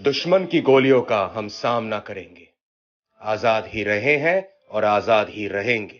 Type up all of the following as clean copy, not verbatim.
दुश्मन की गोलियों का हम सामना करेंगे। आजाद ही रहे हैं और आजाद ही रहेंगे।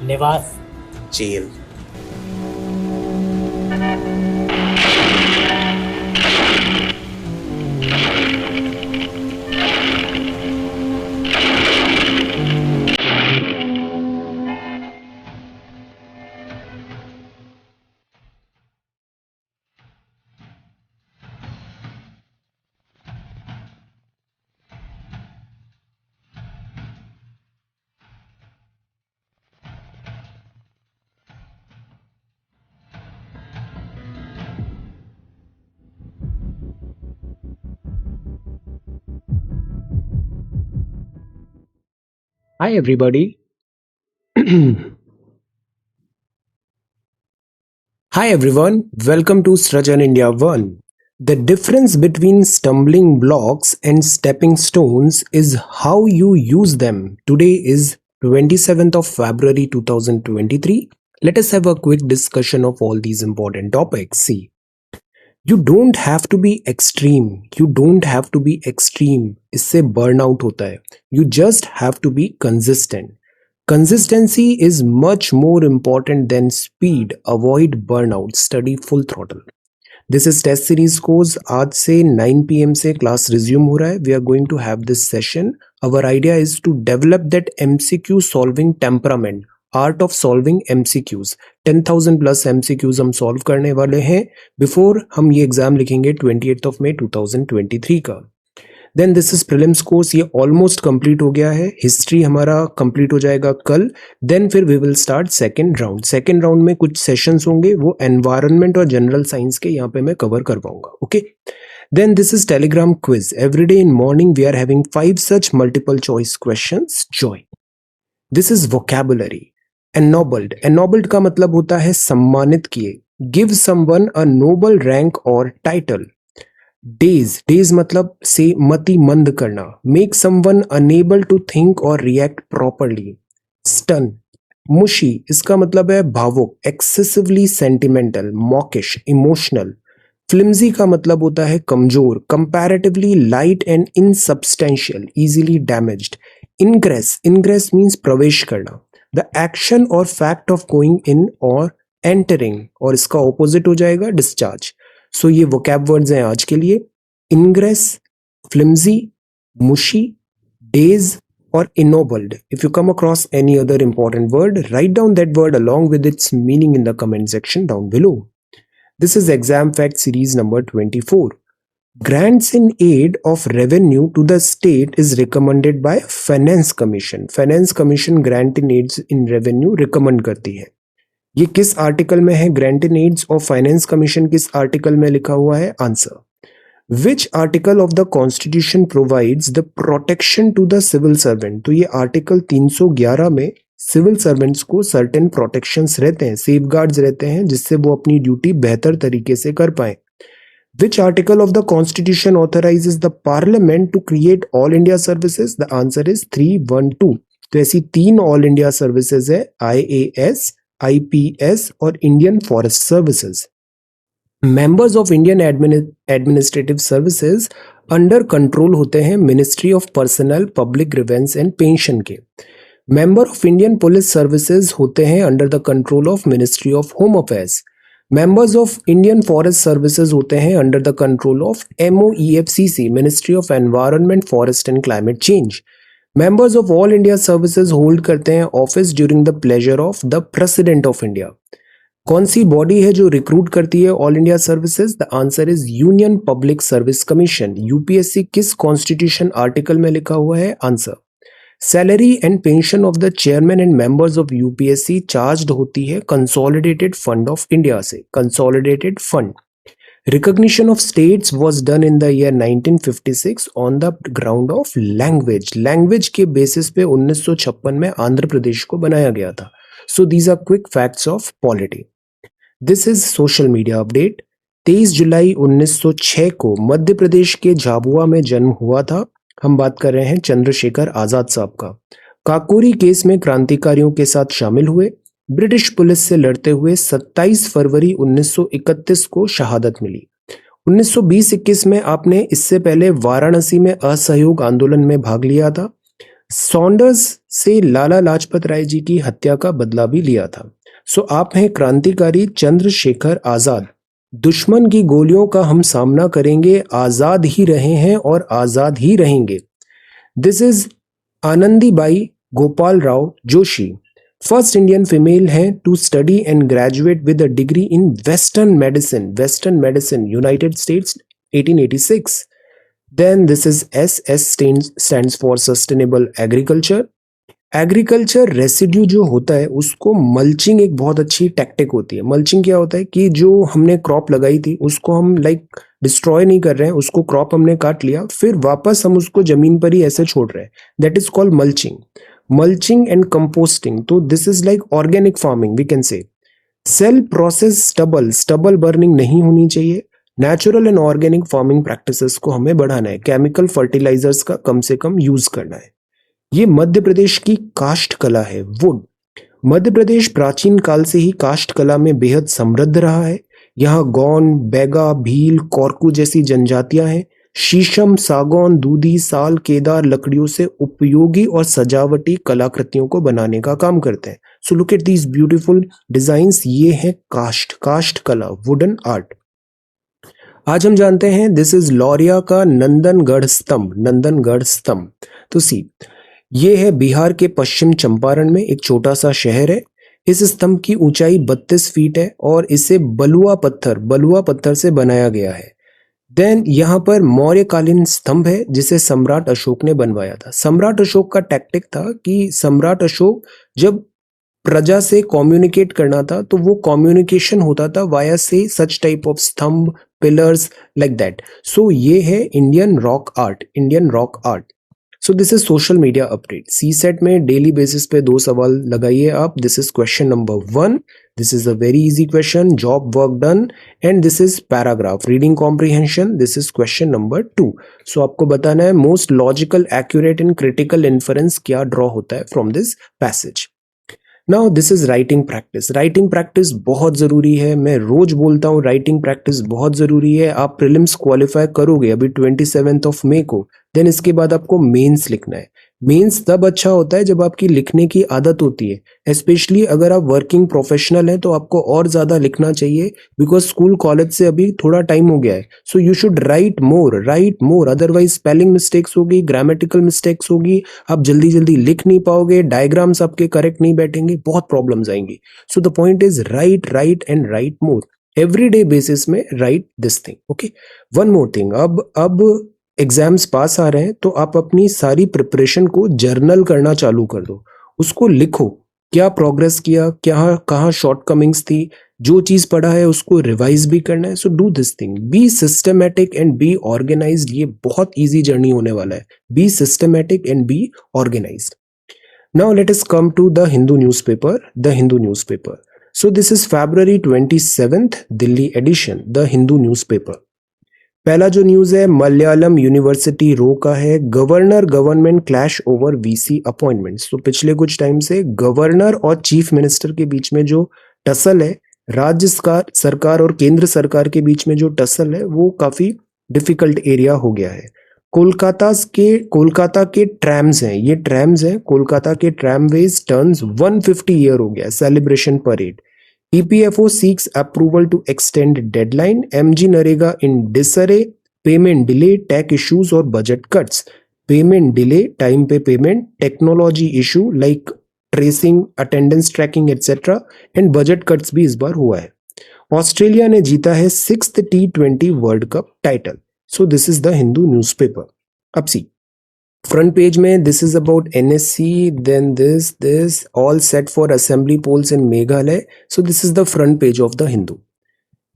निवास jail. Hi, everybody. Hi, everyone. Welcome to Srajan India 1. The difference between stumbling blocks and stepping stones is how you use them. Today is 27th of February 2023. Let us have a quick discussion of all these important topics. See, you don't have to be extreme. You don't have to be extreme. इससे burnout होता है. You just have to be consistent. Consistency is much more important than speed. Avoid burnout. Study full throttle. This is test series course. आज से 9 PM से class resume हो रहा है. We are going to have this session. Our idea is to develop that MCQ solving temperament. Art of solving MCQs. 10,000 plus MCQs हम solve करने वाले हैं before हम ये exam लिखेंगे 28th of May 2023 का. Then this is prelims course. ये almost complete हो गया है. हिस्ट्री हमारा कंप्लीट हो जाएगा कल. देन फिर we will start second round. Second round में कुछ सेशंस होंगे, वो एनवायरनमेंट और जनरल साइंस के यहाँ पे मैं कवर करवाऊंगा. Okay. Then this is Telegram quiz. Every day in morning we are having 5 such multiple choice questions. Join. This is vocabulary. Ennobled. Ennobled का मतलब होता है सम्मानित किए. Give someone a noble rank और टाइटल. डेज. डेज मतलब से मति मंद करना. Make someone unable to think और रिएक्ट प्रॉपरली. स्टन. मुशी. इसका मतलब है भावुक, excessively sentimental, mawkish, emotional. Flimsy का मतलब होता है कमजोर, comparatively light and इनसब्सटेंशियल, easily damaged. Ingress. Ingress means प्रवेश करना. द एक्शन और फैक्ट ऑफ गोइंग इन और एंटरिंग, और इसका ऑपोजिट हो जाएगा डिस्चार्ज. सो ये वोकैब वर्ड्स हैं आज के लिए. इनग्रेस, फ्लिम्जी, मुशी, डेज और ennobled. If you come across any other important word, write down that word along with its meaning in the comment section down below. This is exam fact series number 24. Grants in aid of revenue to the state is recommended by Finance Commission. Finance Commission grant in aids in revenue recommend करती है. ये किस article में है? Grant in aids of finance commission किस article में लिखा हुआ है? Answer. Which article of the constitution provides the protection to the civil servant. तो ये आर्टिकल 311 में सिविल सर्वेंट्स को सर्टेन प्रोटेक्शंस रहते हैं, सेफगार्ड्स रहते हैं, जिससे वो अपनी ड्यूटी बेहतर तरीके से कर पाए. Which article of the constitution authorises the parliament to create all India services. The answer is 312. तो ऐसी 3 ऑल इंडिया सर्विसेज है, IAS, IPS और Indian forest services. Members of Indian administrative services under control होते हैं ministry of personnel, public grievances and pension के. Member of Indian police services होते हैं under the control of ministry of home affairs. Members of Indian forest services होते हैं under the control of MOEFCC, ministry of environment, forest and climate change. Members of all India services hold करते हैं office during the pleasure of the president of India. कौन सी body है जो recruit करती है all India services? The answer is union public service commission. UPSC किस constitution article में लिखा हुआ है? Answer, salary and pension of the chairman and members of UPSC charged होती है कंसोलिडेटेड फंड ऑफ इंडिया से। Consolidated fund. Recognition of states was done in the year 1956 on the ground of language. Language के basis पे 1956 में आंध्र प्रदेश को बनाया गया था. So these are quick facts of polity. This is social media update. 23 जुलाई 1906 को मध्य प्रदेश के झाबुआ में जन्म हुआ था. हम बात कर रहे हैं चंद्रशेखर आजाद साहब का. काकोरी केस में क्रांतिकारियों के साथ शामिल हुए. ब्रिटिश पुलिस से लड़ते हुए 27 फरवरी 1931 को शहादत मिली. 1920-21 में आपने इससे पहले वाराणसी में असहयोग आंदोलन में भाग लिया था. सॉन्डर्स से लाला लाजपत राय जी की हत्या का बदला भी लिया था. सो आप हैं क्रांतिकारी चंद्रशेखर आजाद. दुश्मन की गोलियों का हम सामना करेंगे, आजाद ही रहे हैं और आजाद ही रहेंगे. This is Anandibai Gopal Rao Joshi. First Indian female हैं to study and graduate with a degree in western medicine. Western medicine, United States, 1886. Then this is SS stands for sustainable agriculture. Agriculture residue जो होता है उसको मल्चिंग एक बहुत अच्छी टैक्टिक होती है. मल्चिंग क्या होता है कि जो हमने क्रॉप लगाई थी उसको हम डिस्ट्रॉय नहीं कर रहे हैं, उसको क्रॉप हमने काट लिया, फिर वापस हम उसको जमीन पर ही ऐसे छोड़ रहे हैं. That is called mulching. Mulching and composting. तो this is like organic farming we can say. Cell process stubble. Stubble burning नहीं होनी चाहिए. Natural and organic farming practices को हमें बढ़ाना है. केमिकल फर्टिलाइजर्स का कम से कम यूज करना है. ये मध्य प्रदेश की काष्ठ कला है. वुड. मध्य प्रदेश प्राचीन काल से ही काष्ठ कला में बेहद समृद्ध रहा है. यहाँ गौन, बैगा, भील, कोरकू जैसी जनजातियां हैं. शीशम, सागौन, दूधी, साल, केदार लकड़ियों से उपयोगी और सजावटी कलाकृतियों को बनाने का काम करते हैं. So look at these beautiful designs. ये है काष्ठ कला, वुडन आर्ट. आज हम जानते हैं दिस इज लौरिया का नंदनगढ़ स्तंभ. नंदनगढ़ स्तंभ. तो सी, ये है बिहार के पश्चिम चंपारण में एक छोटा सा शहर है. इस स्तंभ की ऊंचाई 32 फीट है और इसे बलुआ पत्थर से बनाया गया है. देन यहाँ पर मौर्यकालीन स्तंभ है जिसे सम्राट अशोक ने बनवाया था. सम्राट अशोक का टैक्टिक था कि सम्राट अशोक जब प्रजा से कम्युनिकेट करना था तो वो कम्युनिकेशन होता था वाया से सच टाइप ऑफ स्तंभ, पिलर्स, लाइक दैट. सो ये है Indian rock art. Indian rock art. So this is social media update. CSET में डेली बेसिस पे 2 सवाल लगाइए आप. This is question number 1. This is a very easy question. Job work done. And this is paragraph reading comprehension. This is question number 2. सो आपको बताना है most logical, accurate and critical inference क्या draw होता है from this passage. Now this is writing practice. Writing practice बहुत जरूरी है. मैं रोज बोलता हूँ राइटिंग प्रैक्टिस बहुत जरूरी है. आप प्रीलिम्स क्वालिफाई करोगे अभी 27 मई को. देन इसके बाद आपको मेंस लिखना है. मेंस तब अच्छा होता है जब आपकी लिखने की आदत होती है. स्पेशली अगर आप वर्किंग प्रोफेशनल हैं तो आपको और ज्यादा लिखना चाहिए बिकॉज स्कूल कॉलेज से अभी थोड़ा टाइम हो गया है. So you should write more. Otherwise spelling mistakes होगी, ग्रामेटिकल मिस्टेक्स होगी, आप जल्दी लिख नहीं पाओगे, डायग्राम्स आपके करेक्ट नहीं बैठेंगे, बहुत प्रॉब्लम्स आएंगी. So the point is write and write more. Everyday basis में write this thing. Okay. One more thing. अब एग्जाम्स पास आ रहे हैं तो आप अपनी सारी प्रिपरेशन को जर्नल करना चालू कर दो. उसको लिखो, क्या प्रोग्रेस किया, क्या कहाँ शॉर्टकमिंग्स थी, जो चीज पढ़ा है उसको रिवाइज भी करना है. So do this thing. Be systematic and be organised. ये बहुत इजी जर्नी होने वाला है. Be systematic and be organised. Now let us come to the Hindu newspaper. The Hindu newspaper. So this is February 27th Delhi edition. The Hindu newspaper. पहला जो news है Malayalam university row का है. Governor government clash over VC appointments. तो पिछले कुछ time से governor और चीफ मिनिस्टर के बीच में जो टसल है, राज्य सरकार और केंद्र सरकार के बीच में जो टसल है वो काफी डिफिकल्ट एरिया हो गया है. कोलकाता के ट्रैम्स हैं, ये ट्रैम्स हैं. कोलकाता के ट्रैमवेज टर्न्स 150 ईयर हो गया. Celebration parade. EPFO seeks approval to extend deadline. MG Narega in disarray. Payment delay, tech issues और budget cuts. Payment delay, time पे payment, technology issue like tracing, attendance tracking etcetera, and budget cuts भी इस बार हुआ है। Australia ने जीता है 6th T20 world cup title. So this is the Hindu newspaper. अब सी फ्रंट पेज में this is about NSC, then this all set for assembly polls in Meghalaya. So this is the front page of the Hindu.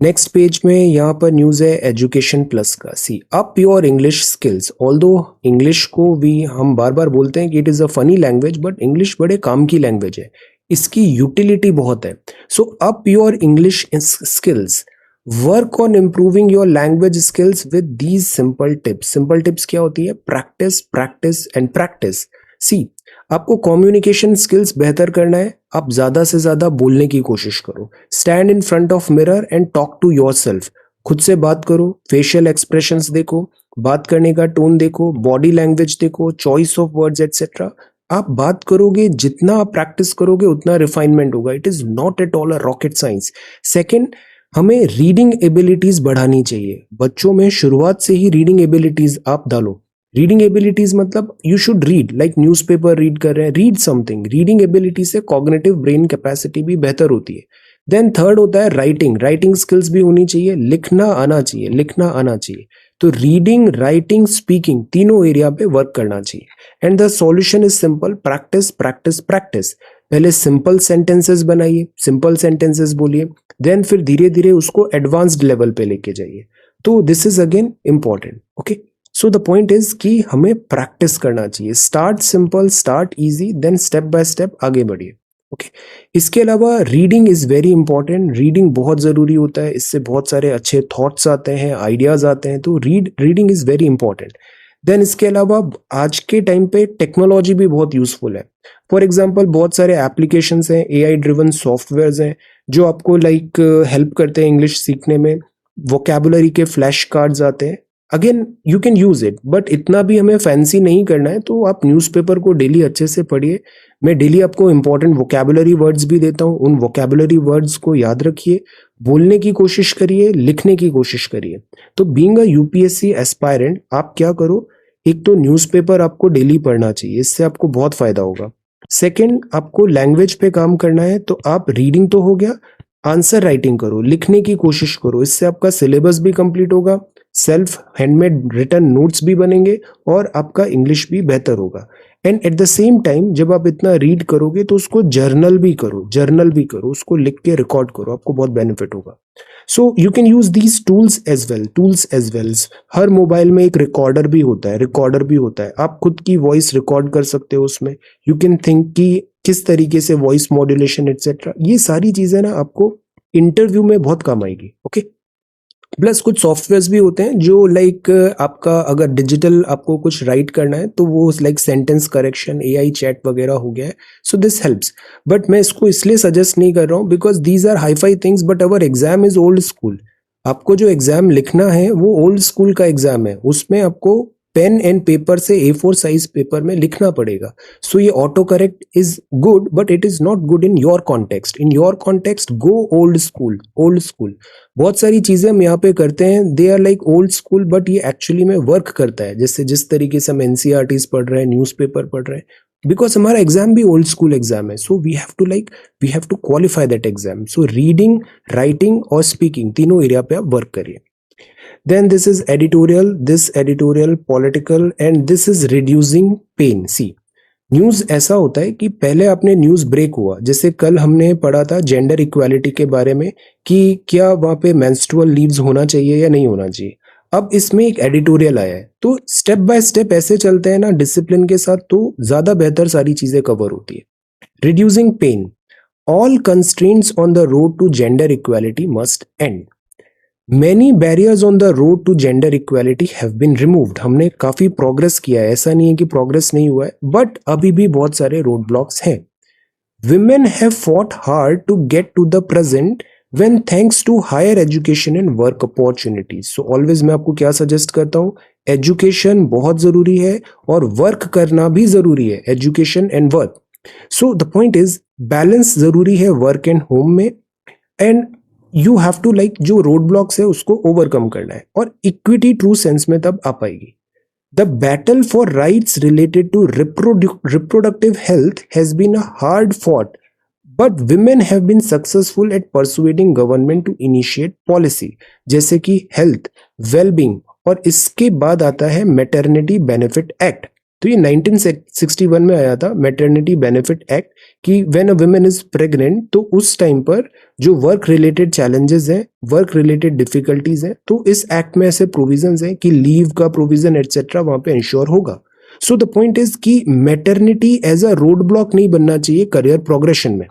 Next page में यहाँ पर news है education plus का। See up your English skills. Although English को भी हम बार बार बोलते हैं कि it is a funny language, but English बड़े काम की लैंग्वेज है, इसकी यूटिलिटी बहुत है। So up your English skills, work on improving your language skills with these simple tips. Simple tips क्या होती है? Practice, practice and practice. See आपको कम्युनिकेशन स्किल्स बेहतर करना है, आप ज्यादा से ज्यादा बोलने की कोशिश करो। Stand in front of mirror and talk to yourself. खुद से बात करो, फेशियल एक्सप्रेशंस देखो, बात करने का टोन देखो, बॉडी लैंग्वेज देखो, चॉइस ऑफ वर्ड्स एक्सेट्रा। आप बात करोगे, जितना आप प्रैक्टिस करोगे उतना रिफाइनमेंट होगा। It is not at all a rocket science. Second, हमें रीडिंग एबिलिटीज बढ़ानी चाहिए। बच्चों में शुरुआत से ही रीडिंग एबिलिटीज आप डालो। रीडिंग एबिलिटीज मतलब you should read, like newspaper read कर रहे हैं, रीड समथिंग। रीडिंग एबिलिटी से कॉग्निटिव ब्रेन कैपेसिटी भी बेहतर होती है। देन थर्ड होता है राइटिंग। राइटिंग स्किल्स भी होनी चाहिए, लिखना आना चाहिए, लिखना आना चाहिए। तो रीडिंग, राइटिंग, स्पीकिंग तीनों एरिया पे वर्क करना चाहिए। And the solution is simple, practice practice practice. पहले सिंपल सेंटेंसेस बनाइए, सिंपल सेंटेंसेस बोलिए, देन फिर धीरे धीरे उसको एडवांस्ड लेवल पे लेके जाइए। तो this is again important. Okay, so the point is कि हमें प्रैक्टिस करना चाहिए। Start simple, start easy, then step by step आगे बढ़िए। ओके, इसके अलावा reading is very important. Reading बहुत जरूरी होता है, इससे बहुत सारे अच्छे थॉट्स आते हैं, आइडियाज आते हैं। तो reading is very important. Then इसके अलावा आज के टाइम पे टेक्नोलॉजी भी बहुत यूजफुल है। फॉर एग्जाम्पल बहुत सारे एप्लीकेशंस हैं, AI ड्रिवन सॉफ्टवेयर्स हैं जो आपको लाइक हेल्प करते हैं इंग्लिश सीखने में। वोकैबुलरी के फ्लैश कार्ड्स आते हैं। Again you can use it, but इतना भी हमें फैंसी नहीं करना है। तो आप न्यूज़पेपर को डेली अच्छे से पढ़िए। मैं डेली आपको इंपॉर्टेंट वोकैबुलरी वर्ड्स भी देता हूँ, उन वोकैबुलरी वर्ड्स को याद रखिए, बोलने की कोशिश करिए, लिखने की कोशिश करिए। तो बीइंग अ UPSC एस्पायरेंट आप क्या करो, एक तो न्यूज़पेपर आपको डेली पढ़ना चाहिए, इससे आपको बहुत फायदा होगा। सेकेंड, आपको लैंग्वेज पे काम करना है, तो आप रीडिंग तो हो गया, आंसर राइटिंग करो, लिखने की कोशिश करो, इससे आपका सिलेबस भी कंप्लीट होगा, सेल्फ हैंडमेड रिटन नोट्स भी बनेंगे और आपका इंग्लिश भी बेहतर होगा। And eight the same time जब आप इतना रीड करोगे तो उसको जर्नल भी करो, उसको लिख के रिकॉर्ड करो, आपको बहुत बेनिफिट होगा। So you can use these tools as well. हर मोबाइल में एक रिकॉर्डर भी होता है, आप खुद की वॉइस रिकॉर्ड कर सकते हो उसमें। यू कैन थिंक कि किस तरीके से वॉइस मॉड्यूलेशन एक्सेट्रा, ये सारी चीजें ना आपको इंटरव्यू में बहुत काम आएगी। ओके, प्लस कुछ सॉफ्टवेयर्स भी होते हैं जो लाइक आपका अगर डिजिटल आपको कुछ राइट करना है तो वो like sentence correction, AI chat वगैरह हो गया है। सो दिस हेल्प्स, बट मैं इसको इसलिए सजेस्ट नहीं कर रहा हूँ because these are hi fi things, but our exam is old school. आपको जो एग्जाम लिखना है वो ओल्ड स्कूल का एग्जाम है, उसमें आपको पेन एंड पेपर से A4 साइज पेपर में लिखना पड़ेगा। सो ये auto correct is good, but it is not good in your context. In your context go old school. बहुत सारी चीजें हम यहाँ पे करते हैं, they are like old school, but ये एक्चुअली में वर्क करता है। जैसे जिस तरीके से हम NCERTs पढ़ रहे हैं, न्यूज़पेपर पढ़ रहे हैं, बिकॉज हमारा एग्जाम भी ओल्ड स्कूल एग्जाम है। So we have to qualify that exam. So reading, writing और स्पीकिंग तीनों एरिया पे आप वर्क करिए। Then this is editorial, political, and this is reducing pain. See, news ऐसा होता है कि पहले आपने न्यूज ब्रेक हुआ, जैसे कल हमने पढ़ा था जेंडर इक्वालिटी के बारे में कि क्या वहां पे मेंस्ट्रुअल लीव्स होना चाहिए या नहीं होना चाहिए। अब इसमें एक एडिटोरियल आया है, तो स्टेप बाय स्टेप ऐसे चलते हैं ना डिसिप्लिन के साथ, तो ज्यादा बेहतर सारी चीजें कवर होती है। Reducing pain, all constraints on the road to gender equality must end. Many barriers on the road to gender equality have been removed. हमने काफी प्रोग्रेस किया है, ऐसा नहीं है कि प्रोग्रेस नहीं हुआ है, बट अभी भी बहुत सारे रोड ब्लॉक्स हैं। Women have fought hard to get to the present when thanks to higher education and work opportunities. So always मैं आपको क्या सजेस्ट करता हूँ, एजुकेशन बहुत जरूरी है और वर्क करना भी जरूरी है, education and work. So the point is balance जरूरी है वर्क एंड होम में, and you have to like जो रोड ब्लॉक्स है उसको ओवरकम करना है, और इक्विटी ट्रू सेंस में तब आ पाएगी। The battle for rights related to reproductive health has been a hard fought, but women have been successful at persuading government to initiate policy, जैसे कि health, well-being, और इसके बाद आता है मैटरनिटी बेनिफिट एक्ट। तो ये 1961 में आया था मैटरनिटी बेनिफिट एक्ट कि when a woman is pregnant तो उस टाइम पर जो वर्क रिलेटेड चैलेंजेस हैं, वर्क रिलेटेड डिफिकल्टीज हैं, तो इस एक्ट में ऐसे प्रोविजंस हैं कि लीव का प्रोविजन एटसेट्रा वहां पे इंश्योर होगा। सो द पॉइंट इज कि maternity as a road block नहीं बनना चाहिए करियर प्रोग्रेशन में।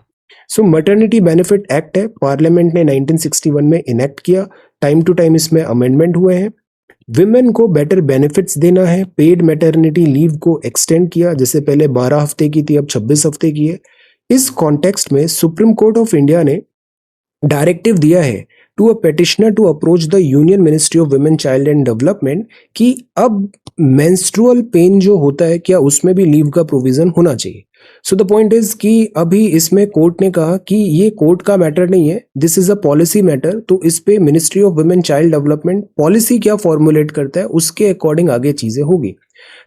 सो मैटरनिटी बेनिफिट एक्ट है, पार्लियामेंट ने 1961 में इनेक्ट किया, टाइम टू टाइम इसमें अमेंडमेंट हुए हैं। विमेन को बेटर बेनिफिट्स देना है, पेड मैटरनिटी लीव को एक्सटेंड किया, जैसे पहले 12 हफ्ते की थी अब 26 हफ्ते की है। इस कॉन्टेक्स्ट में सुप्रीम कोर्ट ऑफ इंडिया ने डायरेक्टिव दिया है to a petitioner to approach the Union Ministry of Women Child and Development कि अब मेंस्ट्रुअल पेन जो होता है क्या उसमें भी लीव का प्रोविजन होना चाहिए। सो द पॉइंट इज कि अभी इसमें कोर्ट ने कहा कि ये कोर्ट का मैटर नहीं है, this is a policy matter, तो इस पे ministry of Women child development policy क्या फॉर्मुलेट करता है उसके अकॉर्डिंग आगे चीजें होगी।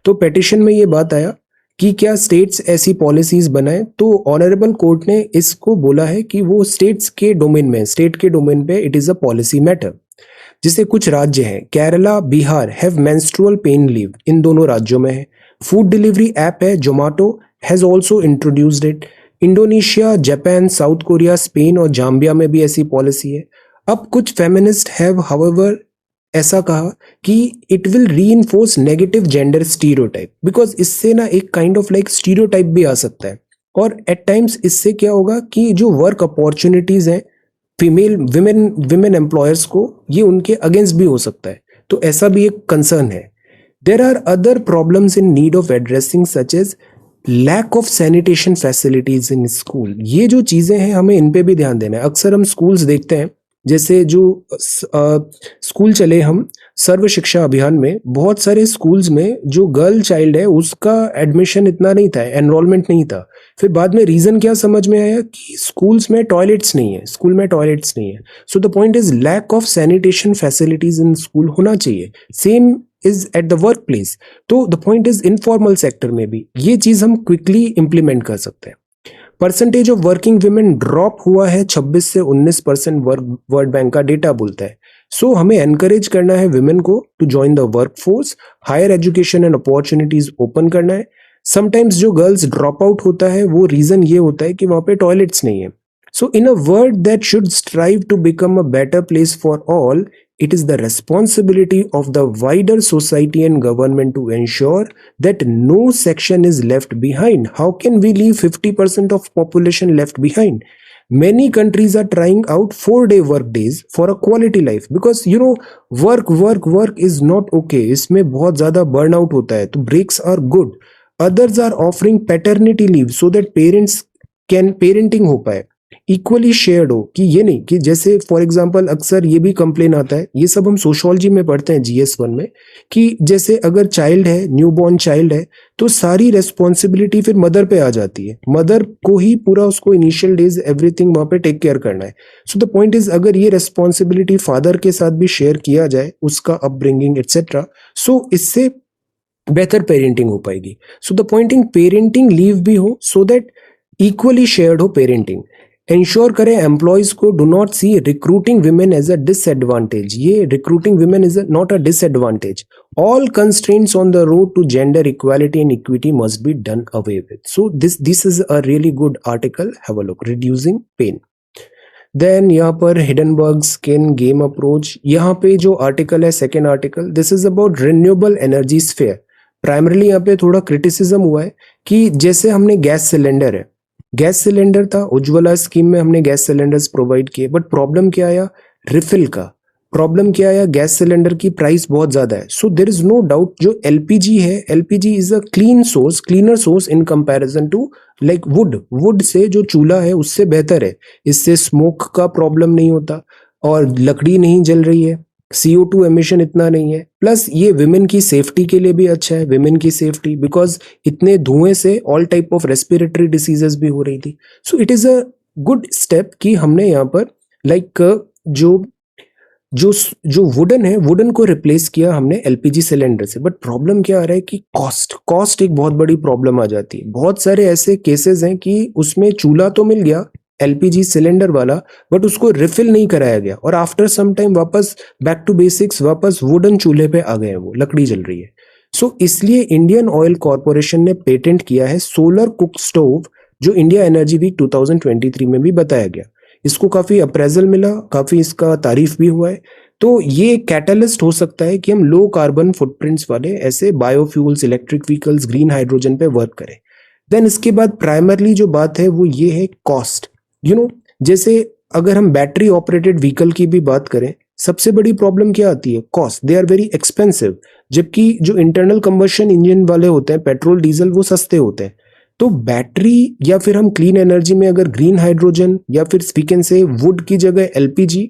तो पेटिशन में ये बात आया कि क्या स्टेट्स ऐसी पॉलिसीज बनाए, तो ऑनरेबल कोर्ट ने इसको बोला है कि वो स्टेट्स के डोमेन में, स्टेट के डोमेन पे it is a policy matter. जिससे कुछ राज्य हैं, Kerala, Bihar have menstrual pain leave, इन दोनों राज्यों में है। फूड डिलीवरी ऐप है Zomato has also introduced it. Indonesia, Japan, South Korea, Spain और जाम्बिया में भी ऐसी पॉलिसी है। अब कुछ फेमिनिस्ट हैव हाउएवर ऐसा कहा कि it will reinforce negative gender stereotype, because इससे ना एक काइंड ऑफ लाइक स्टीरियोटाइप भी आ सकता है, और एट टाइम्स इससे क्या होगा कि जो वर्क अपॉर्चुनिटीज हैं फीमेल विमेन एम्प्लॉयर्स को, ये उनके अगेंस्ट भी हो सकता है, तो ऐसा भी एक कंसर्न है। There are other problems in need of addressing such as lack of sanitation facilities in school. ये जो चीजें हैं हमें इन पे भी ध्यान देना है। अक्सर हम स्कूल्स देखते हैं, जैसे जो स्कूल चले हम सर्व शिक्षा अभियान में, बहुत सारे स्कूल्स में जो गर्ल चाइल्ड है उसका एडमिशन इतना नहीं था, एनरोलमेंट नहीं था। फिर बाद में रीजन क्या समझ में आया कि स्कूल्स में टॉयलेट्स नहीं है, स्कूल में टॉयलेट्स नहीं है। So the point is lack of sanitation facilities in school होना चाहिए। Same is at the work place. तो the point is informal sector में भी ये चीज हम क्विकली इंप्लीमेंट कर सकते हैं। Percentage of working women drop हुआ है 26 से 19%, वर्ल्ड बैंक का डेटा बोलता है। सो हमें एनकरेज करना है विमेन को to join the workforce, higher education and opportunities open करना है। समटाइम्स जो गर्ल्स ड्रॉप आउट होता है वो रीजन ये होता है कि वहां पे टॉयलेट्स नहीं है। So in a world that should strive to become a better place for all, it is the responsibility of the wider society and government to ensure that no section is left behind. How can we leave 50% of population left behind? Many countries are trying out 4-day work days for a quality life, because you know work is not okay. इसमें बहुत ज़्यादा burnout होता है, तो breaks are good. Others are offering paternity leave so that parents can parenting हो पाए, equally shared हो, कि ये नहीं कि जैसे फॉर एग्जांपल अक्सर ये भी कंप्लेन आता है, ये सब हम सोशियोलॉजी में पढ़ते हैं GS1 में, कि जैसे अगर चाइल्ड है, न्यूबॉर्न चाइल्ड है, तो सारी रेस्पॉन्सिबिलिटी फिर मदर पे आ जाती है, मदर को ही पूरा उसको इनिशियल डेज एवरीथिंग वहां पे टेक केयर करना है। सो द पॉइंट इज अगर ये रेस्पॉन्सिबिलिटी फादर के साथ भी शेयर किया जाए, उसका अपब्रिंगिंग एक्सेट्रा, सो इससे बेहतर पेरेंटिंग हो पाएगी। So the pointing parenting leave भी हो सो दैट इक्वली शेयर्ड हो पेरेंटिंग। इंश्योर करें एम्प्लॉयज को do not see recruiting women as a disadvantage, ये recruiting women is not a disadvantage. All constraints on the road to gender equality and equity must be done away with. So this is a really good article, have a look, reducing pain. Then यहाँ पर Hindenburg skin game approach, यहाँ पे जो article है second article, this is about renewable energy sphere. Primarily यहाँ पे थोड़ा criticism हुआ है कि जैसे हमने गैस सिलेंडर है, गैस सिलेंडर था, उज्ज्वला स्कीम में हमने गैस सिलेंडर्स प्रोवाइड किए, बट प्रॉब्लम क्या आया, रिफिल का प्रॉब्लम क्या आया, गैस सिलेंडर की प्राइस बहुत ज्यादा है। So there is no doubt जो LPG है, LPG is a cleaner source in comparison to like wood से जो चूल्हा है उससे बेहतर है, इससे स्मोक का प्रॉब्लम नहीं होता और लकड़ी नहीं जल रही है, CO2 एमिशन इतना नहीं है, प्लस ये विमेन की सेफ्टी के लिए भी अच्छा है, विमेन की सेफ्टी, बिकॉज इतने धुएं से all type of respiratory diseases भी हो रही थी। So it is a good step कि हमने यहाँ पर लाइक जो जो जो वुडन है, वुडन को रिप्लेस किया हमने एलपीजी सिलेंडर से। बट प्रॉब्लम क्या आ रहा है कि कॉस्ट एक बहुत बड़ी प्रॉब्लम आ जाती है। बहुत सारे ऐसे केसेस हैं कि उसमें चूल्हा तो मिल गया एलपीजी सिलेंडर वाला, बट उसको रिफिल नहीं कराया गया, और आफ्टर सम टाइम वापस बैक टू बेसिक्स, वापस वुडन चूल्हे पे आ गए, वो लकड़ी जल रही है। सो इसलिए इंडियन ऑयल कॉरपोरेशन ने पेटेंट किया है सोलर कुक स्टोव, जो इंडिया एनर्जी वीक 2023 में भी बताया गया। इसको काफी अप्रेजल मिला, काफी इसका तारीफ भी हुआ है। तो ये कैटलिस्ट हो सकता है कि हम लो कार्बन फुटप्रिंट्स वाले ऐसे biofuels, electric vehicles, green hydrogen पे वर्क करें। देन इसके बाद प्राइमरली जो बात है वो ये है कॉस्ट। जैसे अगर हम बैटरी ऑपरेटेड व्हीकल की भी बात करें, सबसे बड़ी प्रॉब्लम क्या आती है? Cost. They are very expensive. जबकि जो इंटरनल कंबशन इंजन वाले होते हैं, पेट्रोल डीजल, वो सस्ते होते हैं। तो बैटरी या फिर हम क्लीन एनर्जी में अगर ग्रीन हाइड्रोजन या फिर वी कैन से वुड की जगह LPG,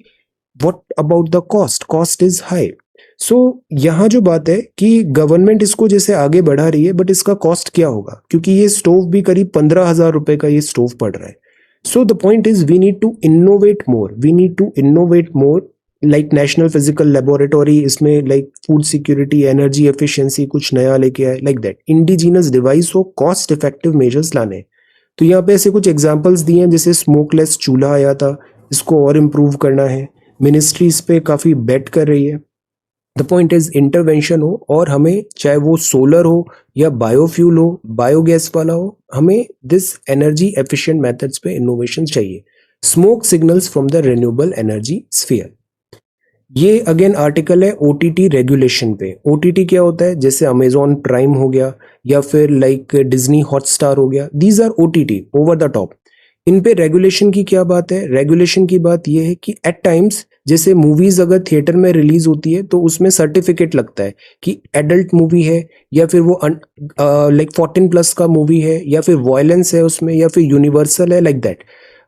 what about the cost? Cost is high. So यहाँ जो बात है कि गवर्नमेंट इसको जैसे आगे बढ़ा रही है, बट इसका कॉस्ट क्या होगा? क्योंकि ये स्टोव भी करीब 15,000 रुपए का ये स्टोव पड़ रहा है। So the point is we need to innovate more, we need to innovate more, like national physical laboratory इसमें, like food security, energy efficiency कुछ नया लेके आए, लाइक दैट इंडिजिनस डिवाइस हो, कॉस्ट इफेक्टिव मेजर्स लाने। तो यहाँ पे ऐसे कुछ एग्जांपल्स दिए हैं, जैसे स्मोकलेस चूल्हा आया था, इसको और इम्प्रूव करना है। मिनिस्ट्री इस पे काफी बेट कर रही है। द पॉइंट इज इंटरवेंशन हो, और हमें चाहे वो सोलर हो या बायोफ्यूल हो, बायोगैस वाला हो, हमें दिस एनर्जी एफिशिएंट मेथड्स पे इनोवेशन चाहिए। Smoke signals from the renewable energy sphere. ये अगेन आर्टिकल है ओटीटी रेगुलेशन पे। ओटीटी क्या होता है? जैसे अमेजॉन प्राइम हो गया या फिर लाइक डिज्नी हॉटस्टार हो गया, these are OTT, over the top. इन पे रेगुलेशन की क्या बात है? रेगुलेशन की बात ये है कि एट टाइम्स जैसे मूवीज अगर थिएटर में रिलीज होती है तो उसमें सर्टिफिकेट लगता है कि एडल्ट मूवी है, या फिर वो लाइक 14+ का मूवी है, या फिर वायलेंस है उसमें, या फिर यूनिवर्सल है, लाइक दैट।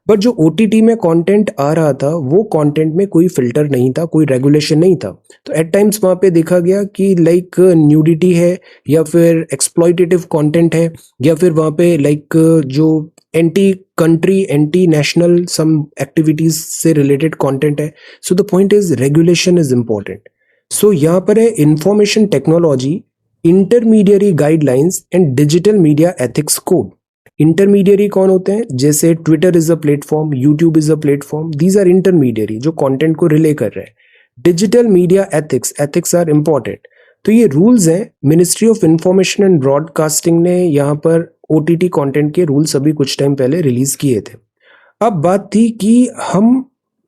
बट जो ओटीटी में कंटेंट आ रहा था, वो कंटेंट में कोई फिल्टर नहीं था, कोई रेगुलेशन नहीं था। तो एट टाइम्स वहां पे देखा गया कि लाइक न्यूडिटी है, या फिर एक्सप्लॉइटेटिव कंटेंट है, या फिर वहां पे लाइक जो anti country, anti national some activities से रिलेटेड कंटेंट है। So the point is regulation is important. So यहाँ पर है information technology, intermediary guidelines and digital media ethics code. Intermediary कौन होते हैं? जैसे Twitter is a platform, YouTube is a platform, these are intermediary जो content को रिले कर रहे हैं। Digital media ethics, ethics are important. तो ये रूल्स हैं, ministry of information and broadcasting ने यहाँ पर ओटीटी कंटेंट के रूल्स अभी कुछ टाइम पहले रिलीज किए थे। अब बात थी कि हम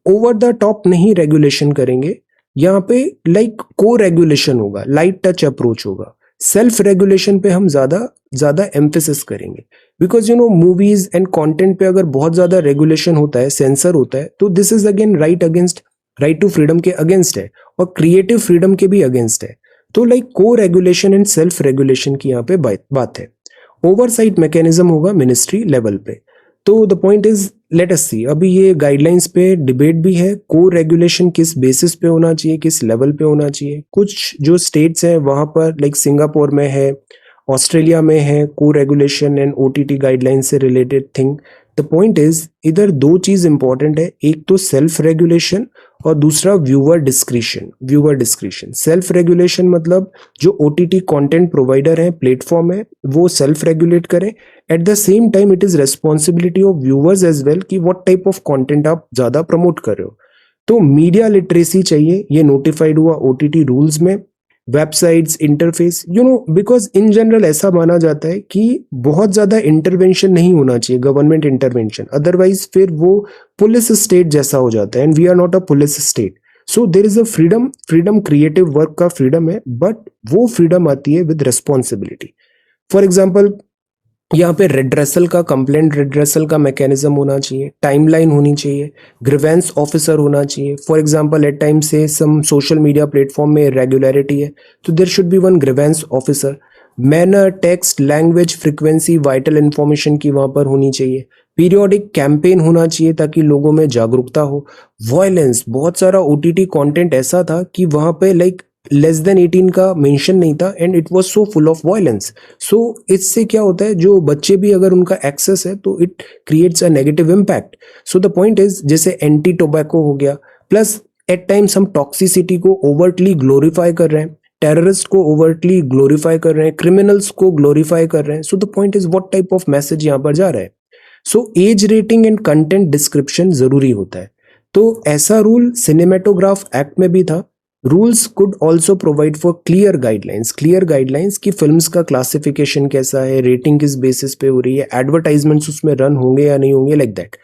ओवर द टॉप नहीं रेगुलेशन करेंगे, यहाँ पे लाइक को रेगुलेशन होगा, लाइट टच अप्रोच होगा, सेल्फ रेगुलेशन पे हम ज्यादा एम्फेसिस करेंगे। बिकॉज मूवीज एंड कंटेंट पे अगर बहुत ज्यादा रेगुलेशन होता है, सेंसर होता है, तो this is again right to freedom के अगेंस्ट है, और क्रिएटिव फ्रीडम के भी अगेंस्ट है। तो लाइक को रेगुलेशन एंड सेल्फ रेगुलेशन की यहाँ पे बात है। ओवरसाइट मैकेनिज्म होगा मिनिस्ट्री लेवल पे। तो the point is, let us see, अभी ये गाइडलाइंस पे डिबेट भी है, को रेगुलेशन किस बेसिस पे होना चाहिए, किस लेवल पे होना चाहिए। कुछ जो स्टेट्स हैं वहां पर, लाइक सिंगापुर में है, ऑस्ट्रेलिया में है, को रेगुलेशन एंड ओटीटी गाइडलाइन से related thing. The point is, इधर दो चीज इंपॉर्टेंट है, एक तो सेल्फ रेगुलेशन और दूसरा व्यूअर डिस्क्रिशन। सेल्फ रेगुलेशन मतलब जो ओटीटी कंटेंट प्रोवाइडर है, प्लेटफॉर्म है, वो सेल्फ रेगुलेट करें। At the same time it is responsibility of viewers as well कि व्हाट टाइप ऑफ कंटेंट आप ज्यादा प्रमोट कर रहे हो। तो मीडिया लिटरेसी चाहिए, ये नोटिफाइड हुआ ओटीटी रूल्स में। Websites, interface, because in general ऐसा माना जाता है कि बहुत ज्यादा इंटरवेंशन नहीं होना चाहिए, गवर्नमेंट इंटरवेंशन, अदरवाइज फिर वो पुलिस स्टेट जैसा हो जाता है, and we are not a police state. So there is a freedom creative work का फ्रीडम है, बट वो फ्रीडम आती है विद रिस्पॉन्सिबिलिटी। फॉर एग्जाम्पल, यहाँ पे कंप्लेंट रेड्रेसल का मैकेनिज्म होना चाहिए, टाइमलाइन होनी चाहिए, ग्रीवेंस ऑफिसर होना चाहिए। फॉर एग्जांपल, एट टाइम से सम सोशल मीडिया प्लेटफॉर्म में इरेगुलरिटी है, तो there should be one grievance officer. Manner, text, language, frequency, vital information की वहां पर होनी चाहिए। पीरियोडिक कैंपेन होना चाहिए ताकि लोगों में जागरूकता हो। वायलेंस, बहुत सारा ओटीटी कंटेंट ऐसा था कि वहां पे लाइक लेस देन 18 का मेंशन नहीं था, and it was so full of violence. So इससे क्या होता है, जो बच्चे भी अगर उनका एक्सेस है तो it creates a negative impact. So the point is, जैसे एंटी टोबैको हो गया, प्लस एट टाइम्स हम टॉक्सिसिटी को ओवर्टली ग्लोरीफाई कर रहे हैं, टेररिस्ट को ओवर्टली ग्लोरीफाई कर रहे हैं, क्रिमिनल्स को ग्लोरीफाई कर रहे हैं. So the point is what type of message यहाँ पर जा रहा है. So age rating and content description जरूरी होता है. तो ऐसा रूल सिनेमेटोग्राफ एक्ट में भी था. Rules could also provide for clear guidelines कि फिल्म्स का क्लासिफिकेशन कैसा है, रेटिंग किस बेसिस पे हो रही है, एडवर्टाइजमेंट्स उसमें रन होंगे या नहीं होंगे, लाइक दैट.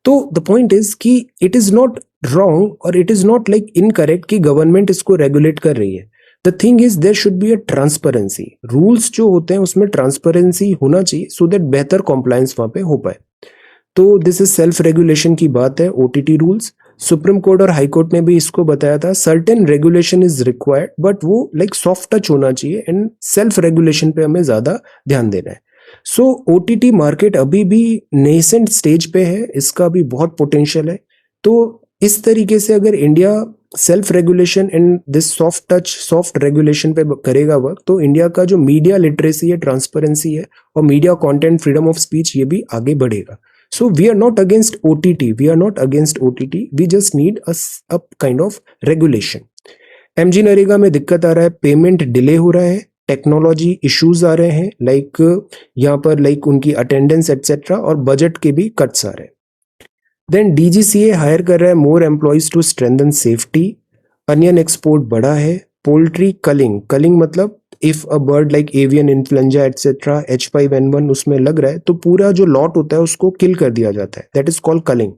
तो द पॉइंट इज कि इट इज नॉट रॉन्ग और it is not like incorrect कि गवर्नमेंट इसको रेगुलेट कर रही है. The thing is there should be a transparency. Rules जो होते हैं उसमें ट्रांसपेरेंसी होना चाहिए सो दैट बेहतर कॉम्प्लायंस वहां पे हो पाए. तो दिस इज सेल्फ रेगुलेशन की बात है. ओटीटी रूल्स, सुप्रीम कोर्ट और हाई कोर्ट ने भी इसको बताया था. Certain regulation is required but वो लाइक सॉफ्ट टच होना चाहिए एंड सेल्फ रेगुलेशन पे हमें ज्यादा ध्यान देना है. सो ओटीटी मार्केट अभी भी नेसेंट स्टेज पे है, इसका भी बहुत पोटेंशियल है. तो इस तरीके से अगर India self regulation and this soft touch soft regulation पे करेगा वर्क, तो इंडिया का जो मीडिया लिटरेसी है, ट्रांसपेरेंसी है और media content, freedom of speech, ये भी आगे बढ़ेगा. So we are not against OTT. We just need a kind of regulation. MG NREGA में दिक्कत आ रहा है, पेमेंट डिले हो रहा है, टेक्नोलॉजी इश्यूज आ रहे हैं, लाइक यहाँ पर लाइक उनकी अटेंडेंस एटसेट्रा, और बजट के भी कट्स आ रहे हैं. देन DGCA हायर कर रहा है more employees to strengthen safety. Onion export बढ़ा है. पोल्ट्री कलिंग मतलब if a bird like avian influenza etcetera H5N1 उसमें लग रहा है तो पूरा जो लॉट होता है उसको किल कर दिया जाता है. That is called culling.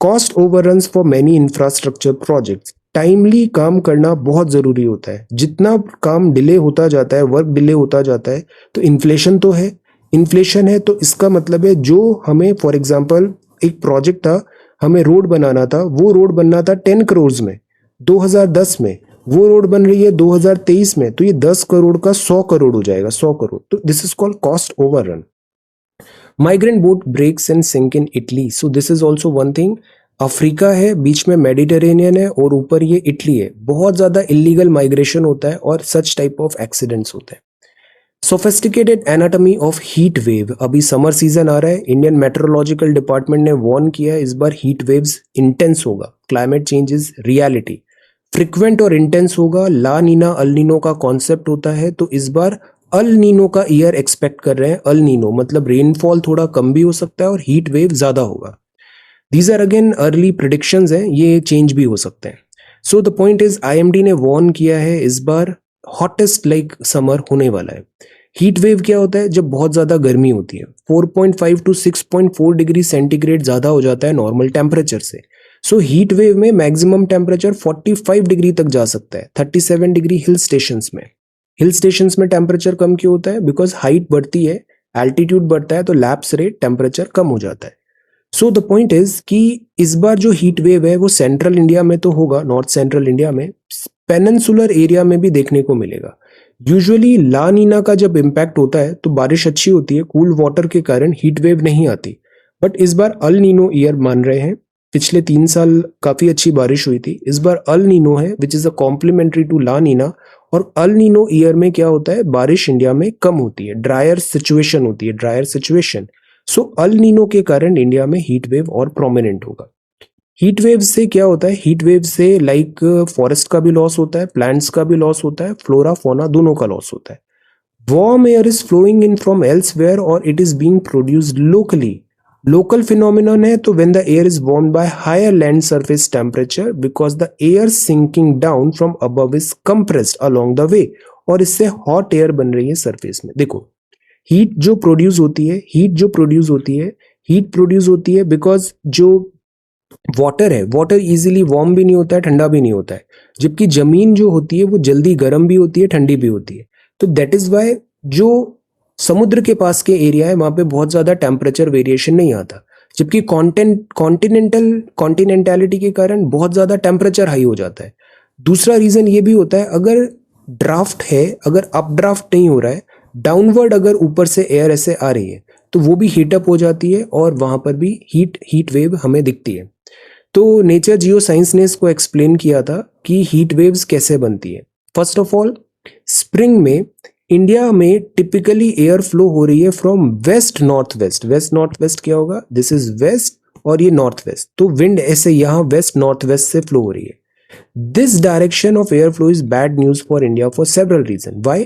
Cost overruns for many infrastructure projects. Timely काम करना बहुत जरूरी होता है. जितना काम डिले होता जाता है, वर्क डिले होता जाता है, तो इन्फ्लेशन है. तो इसका मतलब है जो हमें फॉर एग्जाम्पल एक प्रोजेक्ट था, हमें रोड बनाना था, वो रोड बनना था 10 करोड़ में 2010 में, वो रोड बन रही है 2023 में, तो ये 10 करोड़ का 100 करोड़ हो जाएगा, 100 करोड़. तो this is called cost overrun. Migrant boat breaks and sink in Italy. So this is also one thing. Africa है, बीच में मेडिटेरेनियन है और ऊपर ये इटली है. बहुत ज्यादा इलीगल माइग्रेशन होता है और सच टाइप ऑफ एक्सीडेंट्स होते हैं. Sophisticated anatomy of heat wave. अभी समर सीजन आ रहा है. इंडियन मेट्रोलॉजिकल डिपार्टमेंट ने वार्न किया है इस बार हीट वेव्स इंटेंस होगा. Climate change is reality. Frequent और इंटेंस होगा. ला नीना अल नीनो का कॉन्सेप्ट होता है, तो इस बार अल नीनो का ईयर एक्सपेक्ट कर रहे हैं. अल नीनो मतलब रेनफॉल थोड़ा कम भी हो सकता है और हीट वेव ज्यादा होगा. These are again early predictions हैं, ये चेंज भी हो सकते हैं. So the point is IMD ने वार्न किया है इस बार हॉटेस्ट लाइक समर होने वाला है. हीट वेव क्या होता है? जब बहुत ज्यादा गर्मी होती है, 4.5 to 6.4 डिग्री सेंटीग्रेड ज्यादा हो जाता है नॉर्मल टेम्परेचर से. सो हीट वेव में मैक्सिमम टेम्परेचर 45 डिग्री तक जा सकता है. 37 डिग्री हिल स्टेशंस में टेम्परेचर कम क्यों होता है? बिकॉज हाइट बढ़ती है, एल्टीट्यूड बढ़ता है, तो लैप्स रेट टेम्परेचर कम हो जाता है. सो द पॉइंट इज कि इस बार जो हीट वेव है वो सेंट्रल इंडिया में तो होगा, नॉर्थ सेंट्रल इंडिया में, पेनिनसुलर एरिया में भी देखने को मिलेगा. यूजुअली ला नीना का जब इम्पैक्ट होता है तो बारिश अच्छी होती है, कूल वाटर के कारण हीट वेव नहीं आती. बट इस बार अल नीनो ईयर मान रहे हैं. पिछले 3 साल काफी अच्छी बारिश हुई थी. इस बार अल नीनो है which is a complementary to La Nina. और अल नीनो ईयर में क्या होता है? बारिश इंडिया में कम होती है, ड्रायर सिचुएशन. सो अल नीनो के कारण इंडिया में हीट वेव और प्रोमिनेंट होगा. हीट वेव से क्या होता है? हीट वेव से लाइक फॉरेस्ट का भी लॉस होता है, प्लांट्स का भी लॉस होता है, फ्लोरा फोना दोनों का लॉस होता है. Warm air is flowing in from elsewhere और it is being produced locally. Local phenomenon है, तो when the air is warmed by higher land surface temperature because the air sinking down from above is compressed along the way, और इससे hot air बन रही है surface में. देखो heat जो प्रोड्यूस होती है बिकॉज जो वाटर है, वाटर इजीली वार्म भी नहीं होता है, ठंडा भी नहीं होता है, जबकि जमीन जो होती है वो जल्दी गर्म भी होती है, ठंडी भी होती है. तो दैट इज वाई जो समुद्र के पास के एरिया है वहां पे बहुत ज्यादा टेम्परेचर वेरिएशन नहीं आता, जबकि कॉन्टिनेंटलिटी के कारण बहुत ज्यादा टेम्परेचर हाई हो जाता है. दूसरा रीजन ये भी होता है, अगर ड्राफ्ट है, अगर अप ड्राफ्ट नहीं हो रहा है, डाउनवर्ड अगर ऊपर से एयर ऐसे आ रही है तो वो भी हीटअप हो जाती है और वहां पर भी हीट वेव हमें दिखती है. तो नेचर जियो साइंस ने इसको एक्सप्लेन किया था कि हीट वेव्स कैसे बनती है. फर्स्ट ऑफ ऑल, स्प्रिंग में इंडिया में टिपिकली एयर फ्लो हो रही है फ्रॉम वेस्ट नॉर्थ वेस्ट क्या होगा? दिस इज वेस्ट और ये नॉर्थ वेस्ट. तो विंड ऐसे यहाँ वेस्ट नॉर्थ वेस्ट से फ्लो हो रही है. This direction of air flow is bad news for India for several region. Why?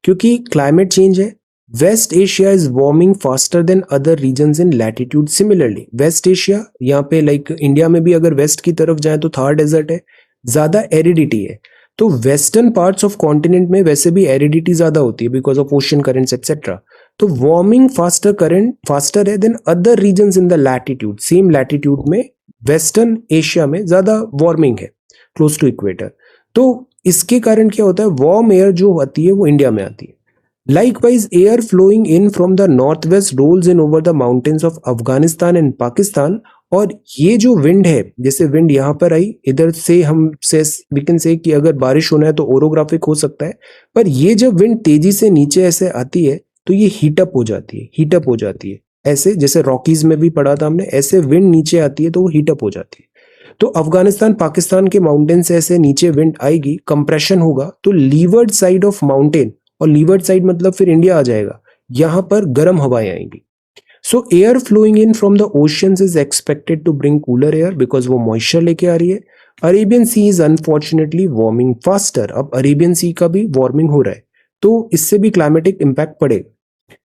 क्योंकि क्लाइमेट चेंज है. West Asia is warming faster than other regions in latitude. Similarly West Asia, यहाँ पे like India में भी अगर waste की तरफ जाए तो थार डेजर्ट है, ज्यादा एरिडिटी है. तो वेस्टर्न पार्ट्स ऑफ कॉन्टिनेंट में वैसे भी एरिडिटी ज्यादा होती है because of ocean currents etcetera. तो वार्मिंग फास्टर है than other regions in the latitude. Same latitude में वेस्टर्न एशिया में ज्यादा वार्मिंग है क्लोज टू इक्वेटर. तो इसके कारण क्या होता है, वार्म एयर जो आती है वो इंडिया में आती है. Likewise, air flowing in from the northwest rolls in over the mountains of Afghanistan and Pakistan. और ये जो विंड है, जैसे विंड यहाँ पर आई, इधर से हम से वी कैन से कि अगर बारिश होना है तो ओरोग्राफिक हो सकता है, पर ये जब विंड तेजी से नीचे ऐसे आती है तो ये हीटअप हो जाती है. ऐसे जैसे रॉकीज में भी पढ़ा था हमने, ऐसे विंड नीचे आती है तो वो हीटअप हो जाती है. तो अफगानिस्तान पाकिस्तान के माउंटेन से ऐसे नीचे विंड आएगी, कंप्रेशन होगा, तो लीवर्ड साइड ऑफ माउंटेन, और लीवर्ड साइड मतलब फिर इंडिया आ जाएगा, यहां पर गर्म हवाएं आएंगी. So air flowing in from the oceans is expected to bring cooler air because वो मॉइस्चर लेके आ रही है. Arabian sea is unfortunately warming faster. अब अरेबियन सी का भी वार्मिंग हो रहा है, तो इससे भी क्लाइमेटिक इंपैक्ट पड़ेगा.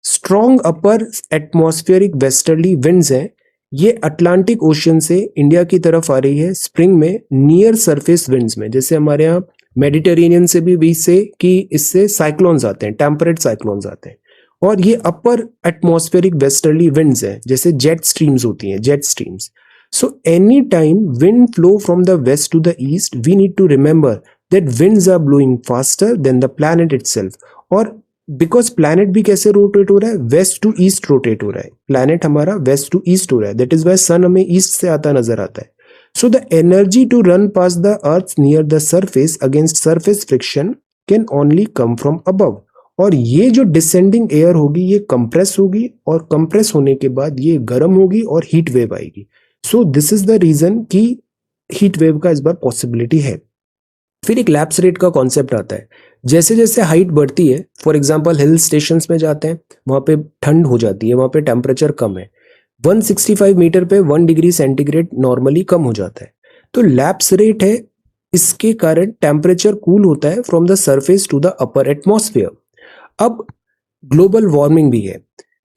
Strong upper atmospheric westerly winds हैं, ये अटलांटिक ओशन से इंडिया की तरफ आ रही है स्प्रिंग में नियर सरफेस विंड्स में. जैसे हमारे यहाँ मेडिटेरेनियन से भी बीच से कि इससे साइक्लोन्स आते हैं, टेम्परेट साइक्लोन्स आते हैं. और ये अपर एटमॉस्फेरिक वेस्टर्ली विंड्स हैं, जैसे जेट स्ट्रीम्स होती हैं, jet streams. So any time wind flow from the west to the east, we need to remember that winds are blowing faster than the planet itself. और because planet भी कैसे rotate हो रहा है, waste to east rotate हो रहा है. Planet हमारा वेस्ट टू ईस्ट हो रहा है, दैट इज वाई सन हमें ईस्ट से आता नजर आता है. So the energy to run past the earth near the surface against surface friction can only come from above. और ये जो डिसेंडिंग एयर होगी ये कंप्रेस होगी, और कंप्रेस होने के बाद ये गर्म होगी और हीट वेव आएगी. So this is the reason कि हीट वेव का इस बार पॉसिबिलिटी है. फिर एक लैप्स रेट का कॉन्सेप्ट आता है. जैसे जैसे हाइट बढ़ती है, फॉर एग्जाम्पल हिल स्टेशंस में जाते हैं, वहां पे ठंड हो जाती है, वहां पे टेम्परेचर कम है, 165 मीटर पे 1 डिग्री सेंटीग्रेड नॉर्मली कम हो जाता है. तो लैप्स रेट है, इसके कारण टेम्परेचर कूल होता है from the surface to the upper atmosphere. अब ग्लोबल वार्मिंग भी है.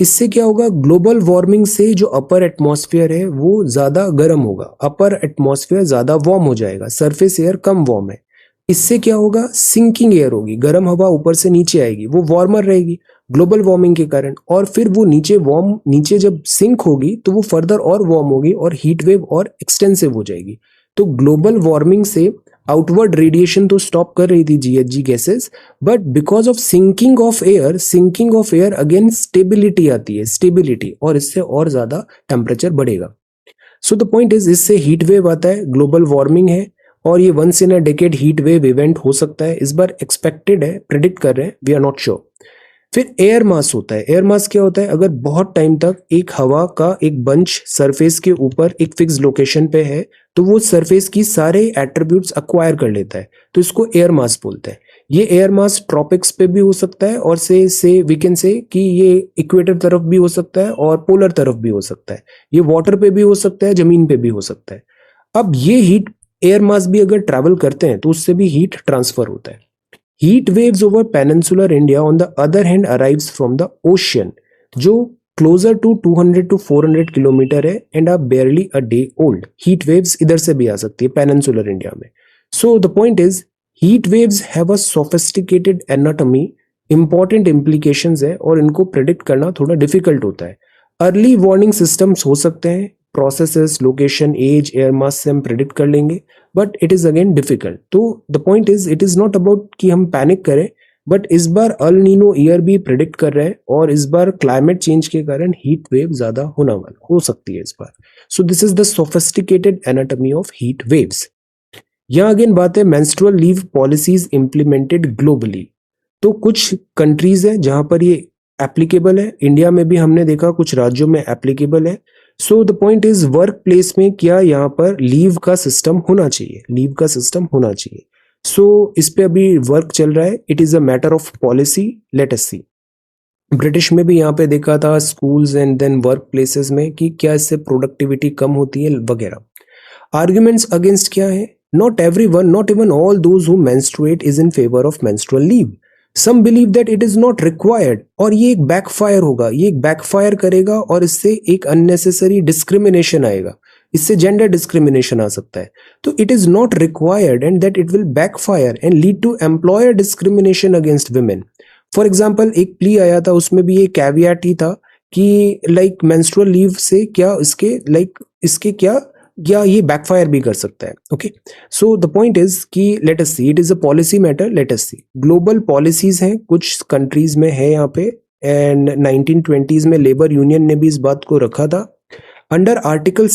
इससे क्या होगा, ग्लोबल वार्मिंग से जो अपर एटमॉस्फेयर है वो ज्यादा गर्म होगा, अपर एटमॉस्फेयर ज्यादा वार्म हो जाएगा, सरफेस एयर कम वार्म है. इससे क्या होगा, सिंकिंग एयर होगी, गर्म हवा ऊपर से नीचे आएगी, वो वार्मर रहेगी ग्लोबल वार्मिंग के कारण, और फिर वो नीचे जब सिंक होगी तो वो फर्दर और वार्म होगी और हीट वेव और एक्सटेंसिव हो जाएगी. तो ग्लोबल वार्मिंग से आउटवर्ड रेडिएशन तो स्टॉप कर रही थी GHG gases, but because of sinking of air again stability आती है, स्टेबिलिटी, और इससे और ज्यादा टेम्परेचर बढ़ेगा. सो द पॉइंट इज, इससे हीट वेव आता है, ग्लोबल वार्मिंग है, और ये once in a decade heat wave event हो सकता है. इस बार एक्सपेक्टेड है, प्रिडिक्ट कर रहे हैं, वी आर नॉट श्योर. फिर एयर मास होता है. एयर मास क्या होता है, अगर बहुत टाइम तक एक हवा का एक बंच सरफेस के ऊपर एक फिक्स लोकेशन पे है तो वो सरफेस की सारे एट्रीब्यूट्स अक्वायर कर लेता है, तो इसको एयर मास बोलते हैं. ये एयर मास ट्रॉपिक्स पे भी हो सकता है, और से वी कैन से कि ये इक्वेटर तरफ भी हो सकता है और पोलर तरफ भी हो सकता है. ये वाटर पे भी हो सकता है, जमीन पे भी हो सकता है. अब ये हीट एयर मास भी अगर ट्रैवल करते हैं तो उससे भी हीट ट्रांसफर होता है. Heat waves over peninsular India on the other hand arrives from the ocean, जो closer to 200 to 400 किलोमीटर है and are barely a day old. Heat waves इधर से भी आ सकती है peninsular India में. So the point is, heat waves have a sophisticated anatomy, important implications है, और इनको predict करना थोड़ा difficult होता है. Early warning systems हो सकते हैं, processes, location, age, air mass से हम प्रिडिक्ट कर लेंगे, but it is again difficult. तो the point is, it is not about कि हम पैनिक करें, बट इस बार अल नीनो ईयर भी प्रिडिक्ट कर रहे हैं, और इस बार क्लाइमेट चेंज के कारण हीट वेव ज्यादा हो सकती है इस बार. So this is the sophisticated anatomy of heat waves. यहाँ अगेन बात है menstrual leave policies implemented globally. तो कुछ कंट्रीज है जहां पर ये एप्लीकेबल है, इंडिया में भी हमने देखा कुछ राज्यों में एप्लीकेबल है. So the point is, work place में क्या यहाँ पर लीव का सिस्टम होना चाहिए, लीव का सिस्टम होना चाहिए. सो इस पे अभी वर्क चल रहा है. It is a matter of policy, let us see. British में भी यहाँ पे देखा था schools and then workplaces में कि क्या इससे प्रोडक्टिविटी कम होती है वगैरह. आर्ग्यूमेंट्स अगेंस्ट क्या है, Not everyone, not even all those who menstruate is in favor of menstrual leave. Some believe that it is not required. और ये एक बैकफायर होगा, ये एक बैकफायर करेगा और इससे एक अननेसेसरी डिस्क्रिमिनेशन आएगा, इससे जेंडर डिस्क्रिमिनेशन आ सकता है. तो it is not required and that it will backfire and lead to employer discrimination against women. For example एक प्ली आया था, उसमें भी ये कैवियाट ही था कि लाइक मेंस्ट्रुअल लीव से क्या इसके क्या ये बैकफायर भी कर सकता है. Okay, so the point is कि let us see, it is a policy matter. Let us see, global policies हैं, कुछ कंट्रीज में है यहाँ पे, एंड 1920s में लेबर यूनियन ने भी इस बात को रखा था. Under article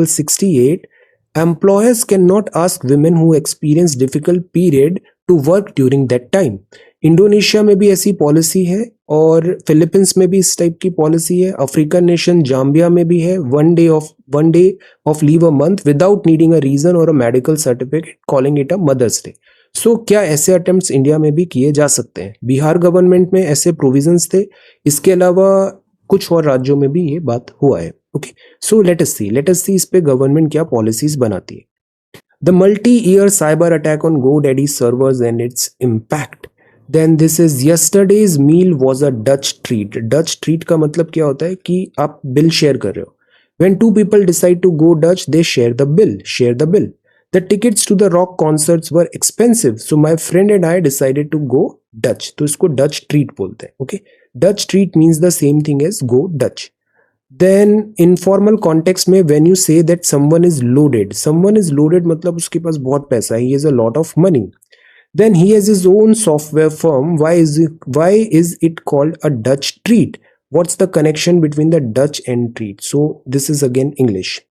68 employers cannot ask women who experience difficult period to work during that time. Indonesia में भी ऐसी पॉलिसी है और फिलीपींस में भी इस टाइप की पॉलिसी है. अफ्रीकन नेशन जाम्बिया में भी है, one day of leave a month without needing a reason और a medical certificate, calling it a mother's day. सो क्या ऐसे अटेम्प्ट्स इंडिया में भी किए जा सकते हैं? बिहार गवर्नमेंट में ऐसे प्रोविजंस थे, इसके अलावा कुछ और राज्यों में भी ये बात हुआ है. ओके, सो लेट अस सी इस पे गवर्नमेंट क्या पॉलिसीज बनाती है. The multi year cyber attack on GoDaddy servers and its impact. Then this is yesterday's meal was a Dutch treat. Dutch treat का मतलब क्या होता है कि आप बिल शेयर कर रहे हो. When two people decide to go Dutch, they share the bill. The tickets to the rock concerts were expensive, so my friend and I decided to go Dutch. तो इसको Dutch treat बोलते हैं. Okay, Dutch treat means the same thing as go Dutch. Then informal context में when you say that someone is loaded मतलब उसके पास बहुत पैसा है, he has a lot of money. Then he has his own software firm. Why is it called a Dutch treat? What's the connection between the Dutch and treat? So this is again English.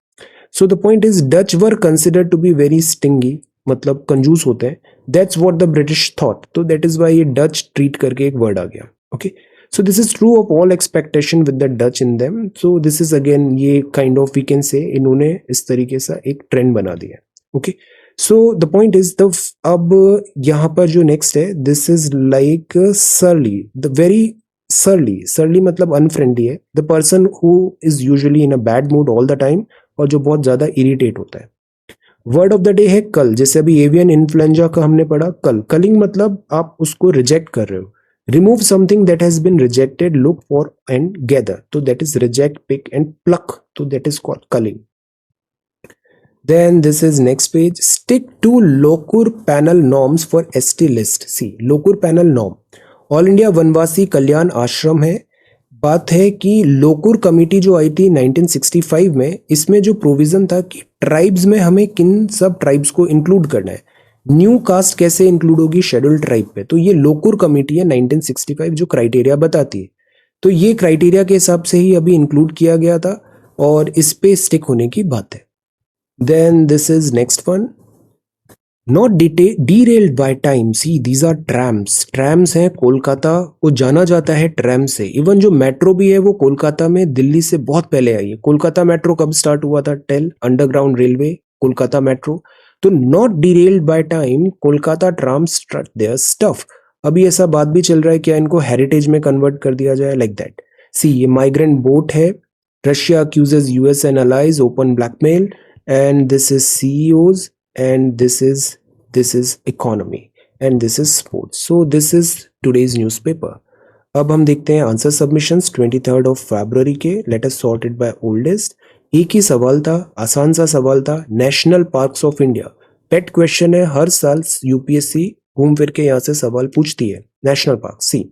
So the point is Dutch were considered to be very stingy, मतलब कंजूस होते हैं. That's what the British thought. So that is why ये Dutch treat करके एक word आ गया. Okay, so this is true of all expectation with the Dutch in them. So this is again ये kind of we can say इन्होंने इस तरीके से एक ट्रेंड बना दिया. Okay, so the point is अब यहाँ पर जो next है, this is like surly, the very surly मतलब unfriendly है. The person who is usually in a bad mood all the time और जो बहुत ज्यादा इरिटेट होता है. वर्ड ऑफ द डे है कल. जैसे अभी एवियन इन्फ्लुएंजा का हमने पढ़ा, कलिंग मतलब आप उसको रिजेक्ट कर रहे हो. Remove something that has been rejected, look for and gather, तो that is reject, pick and pluck, तो that is called culling. Then this is next page. Stick to Lokur panel norms for ST list. See, Lokur panel norm all India Vanvasi Kalyan Ashram है. बात है कि Lokur committee जो आई थी 1965 में, इसमें जो प्रोविजन था कि ट्राइब्स में हमें किन सब ट्राइब्स को इंक्लूड करना है, न्यू कास्ट कैसे इंक्लूड होगी शेड्यूल्ड ट्राइब पे. तो ये लोकुर कमेटी है 1965 जो क्राइटेरिया बताती है. तो ये क्राइटेरिया के हिसाब से ही अभी इंक्लूड किया गया था और इस पे स्टिक होने की बात है. Then this is next one. Not derailed by time. See, these are trams. Trams हैं कोलकाता को जाना जाता है ट्रैम से. इवन जो मेट्रो भी है वो कोलकाता में दिल्ली से बहुत पहले आई है. कोलकाता मेट्रो कब स्टार्ट हुआ था? Tell underground railway Kolkata metro. तो not derailed by time, Kolkata tram strut there stuff. अभी ऐसा बात भी चल रहा है क्या इनको हेरिटेज में कन्वर्ट कर दिया जाए, लाइक दैट. सी, ये माइग्रेंट बोट है. Russia accuses US and allies open blackmail, and this is CEOs, and this is economy, and this is sports. So this is today's newspaper. अब हम देखते हैं answer submissions 23rd of February के. Let us sort it by oldest. एक ही सवाल था, आसान सा सवाल था. National parks of India pet question है, हर साल यूपीएससी घूम फिर के यहाँ से सवाल पूछती है. नेशनल पार्क सी.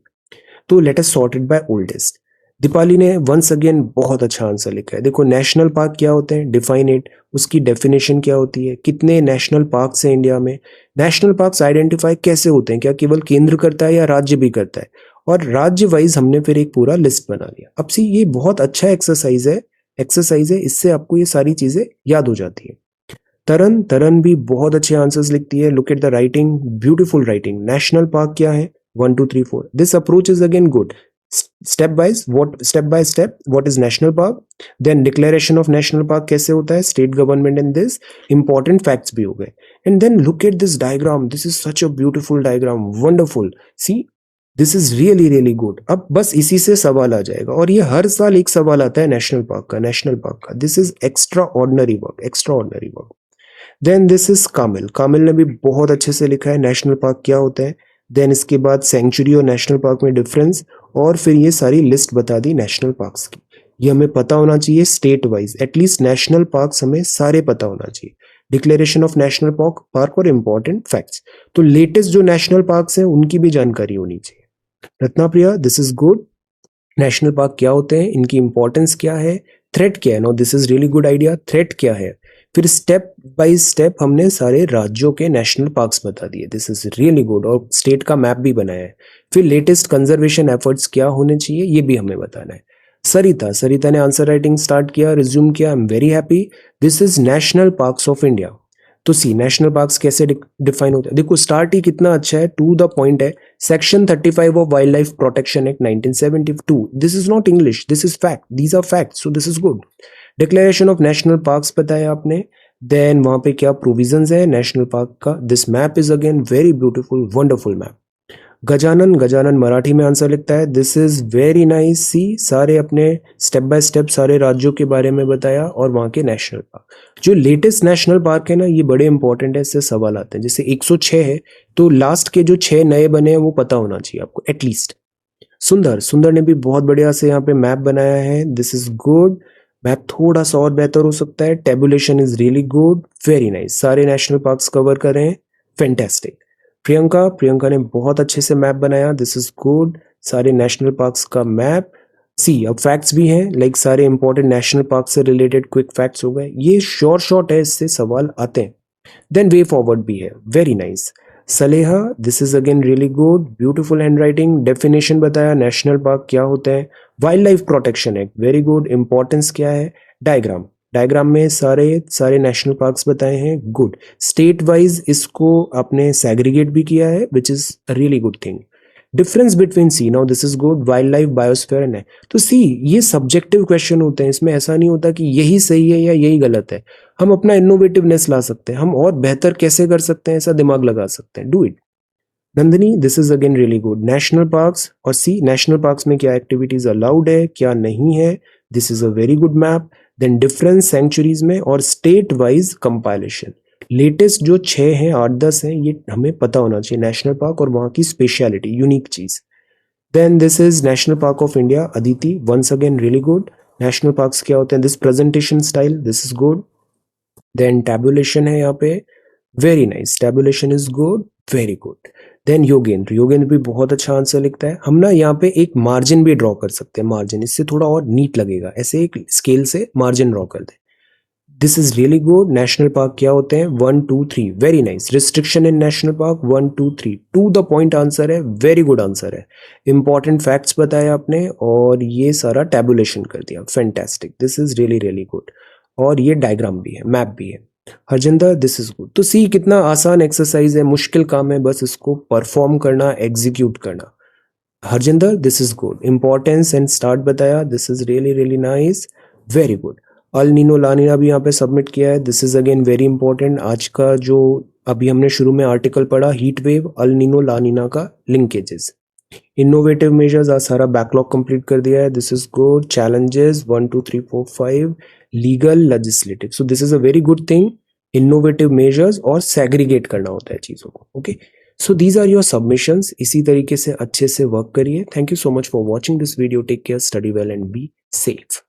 तो let us sort it by oldest. Deepali ने वंस अगेन बहुत अच्छा आंसर लिखा है. देखो नेशनल पार्क क्या होते हैं, डिफाइन इट, उसकी डेफिनेशन क्या होती है, कितने नेशनल पार्क्स हैं इंडिया में, नेशनल पार्क्स आइडेंटिफाई कैसे होते हैं, क्या केवल केंद्र करता है या राज्य भी करता है, और राज्य वाइज हमने फिर एक पूरा लिस्ट बना लिया. अब सी ये बहुत अच्छा एक्सरसाइज है, इससे आपको ये सारी चीजें याद हो जाती है. तरन भी बहुत अच्छे आंसर्स लिखती है. Look at the writing, beautiful writing. National park क्या है, 1 2 3 4. This approach is again good. step by step what is national park, then declaration of national park कैसे होता है, state government, and this important facts भी हो गए. and then look at this diagram, this is such a beautiful diagram, wonderful. See, this is really really good. अब बस इसी से सवाल आ जाएगा, और ये हर साल एक सवाल आता है नेशनल पार्क का. This is extraordinary work. Then this is Kamil, Kamil ने भी बहुत अच्छे से लिखा है नेशनल पार्क क्या होता है, देन इसके बाद सेंचुरी और नेशनल पार्क में डिफरेंस, और फिर ये सारी लिस्ट बता दी नेशनल पार्क्स की। ये हमें पता होना चाहिए state wise, at least national parks हमें सारे पता होना चाहिए। डिक्लेरेशन ऑफ नेशनल पार्क और इंपॉर्टेंट फैक्ट्स, तो लेटेस्ट जो नेशनल पार्क्स हैं उनकी भी जानकारी होनी चाहिए। Ratnapriya, this is good. National park क्या होते हैं, इनकी इंपॉर्टेंस क्या है, थ्रेट क्या है, no this is really good idea, threat क्या है। फिर स्टेप बाय स्टेप हमने सारे राज्यों के नेशनल पार्क्स बता दिए, दिस इज रियली गुड, और स्टेट का मैप भी बनाया है। फिर लेटेस्ट कंजर्वेशन एफर्ट्स क्या होने चाहिए ये भी हमें बताना है। सरिता ने आंसर राइटिंग स्टार्ट किया, रिज्यूम किया, I am very happy. This is national parks of India. तो सी नेशनल पार्क्स कैसे डिफाइन होते हैं, देखो स्टार्ट ही कितना अच्छा है, टू द पॉइंट है। Section 35 of wildlife protection act 1972, this is not English, this is fact, these are facts, so this is good. Declaration of national parks बताया आपने, देन वहां पे क्या प्रोविजंस है नेशनल पार्क का। This map is again very beautiful, wonderful map. Gajanan Marathi में answer लिखता है, दिस इज वेरी नाइस। सी सारे अपने स्टेप बाय स्टेप सारे राज्यों के बारे में बताया और वहाँ के नेशनल पार्क। जो लेटेस्ट नेशनल पार्क है ना ये बड़े इंपॉर्टेंट है, इससे सवाल आते हैं। जैसे 106 है तो लास्ट के जो 6 नए बने हैं वो पता होना चाहिए आपको एटलीस्ट। सुंदर ने भी बहुत बढ़िया से यहाँ पे मैप बनाया है, दिस इज गुड। मैप थोड़ा सा और बेहतर हो सकता है, tabulation is really good, very nice. सारे नेशनल पार्क्स कवर कर रहे हैं, फैंटास्टिक। प्रियंका ने बहुत अच्छे से मैप बनाया, दिस इज गुड। सारे नेशनल पार्क्स का मैप। सी अब फैक्ट्स भी हैं, लाइक सारे इंपॉर्टेंट नेशनल पार्क से रिलेटेड क्विक फैक्ट्स हो गए, ये शॉर्ट है, इससे सवाल आते हैं। देन वे फॉरवर्ड भी है, very nice. Saleha, this is again really good, beautiful handwriting. Definition बताया नेशनल पार्क क्या होता है। Wild life protection act, very good. Importance क्या है, डायग्राम में सारे नेशनल पार्क्स बताए हैं, गुड। स्टेट वाइज इसको आपने सेग्रीगेट भी किया है, which is really good thing. Difference between see, now this is good, wildlife, biosphere and. तो सी ये सब्जेक्टिव क्वेश्चन होते हैं, इसमें ऐसा नहीं होता कि यही सही है या यही गलत है। हम अपना इनोवेटिवनेस ला सकते हैं, हम और बेहतर कैसे कर सकते हैं ऐसा दिमाग लगा सकते हैं, do it. Nandini, this is again really good. National parks, और सी नेशनल पार्क्स में क्या एक्टिविटीज अलाउड है क्या नहीं है, this is a very good map. Then difference sanctuaries में और स्टेट वाइज कंपाइलेशन। लेटेस्ट जो 6 हैं 8-10 हैं ये हमें पता होना चाहिए नेशनल पार्क और वहाँ की स्पेशलिटी, यूनिक चीज। Then this is national park of India, Aditi, once again really good. National parks क्या होते हैं, this presentation style, this is good. Then tabulation है यहाँ पे, very nice, tabulation is good, very good. Then Yogendra भी बहुत अच्छा आंसर लिखता है। हम ना यहाँ पे एक मार्जिन भी ड्रॉ कर सकते हैं, मार्जिन, इससे थोड़ा और नीट लगेगा, ऐसे एक स्केल से मार्जिन ड्रॉ कर दे। This is really good. National park क्या होते हैं, 1 2 3, very nice. Restriction in national park 1 2 3, to the point answer है, वेरी गुड आंसर है। इंपॉर्टेंट फैक्ट्स बताए आपने और ये सारा टैबुलेशन कर दिया, fantastic, this is really good. और ये डायग्राम भी है, मैप भी है। Harjinder, this is good. तो सी कितना आसान एक्सरसाइज है, मुश्किल काम है, बस इसको परफॉर्म करना, एग्जीक्यूट करना। Harjinder, this is good. Importance and start बताया, this is really nice, very good. El Nino La Nina भी यहाँ पे सबमिट किया है, this is again very important. आज का जो अभी हमने शुरू में आर्टिकल पढ़ा, heat wave, El Nino La Nina का लिंकेजेस। इनोवेटिव मेजर्स, आज सारा बैकलॉग कंप्लीट कर दिया है, this is good. Challenges 1 2 3 4 5, legal, legislative, so this is a very good thing. Innovative measures और सेग्रीगेट करना होता है चीजों को, okay. So these are your submissions, इसी तरीके से अच्छे से वर्क करिए। Thank you so much for watching this video, take care, study well and be safe.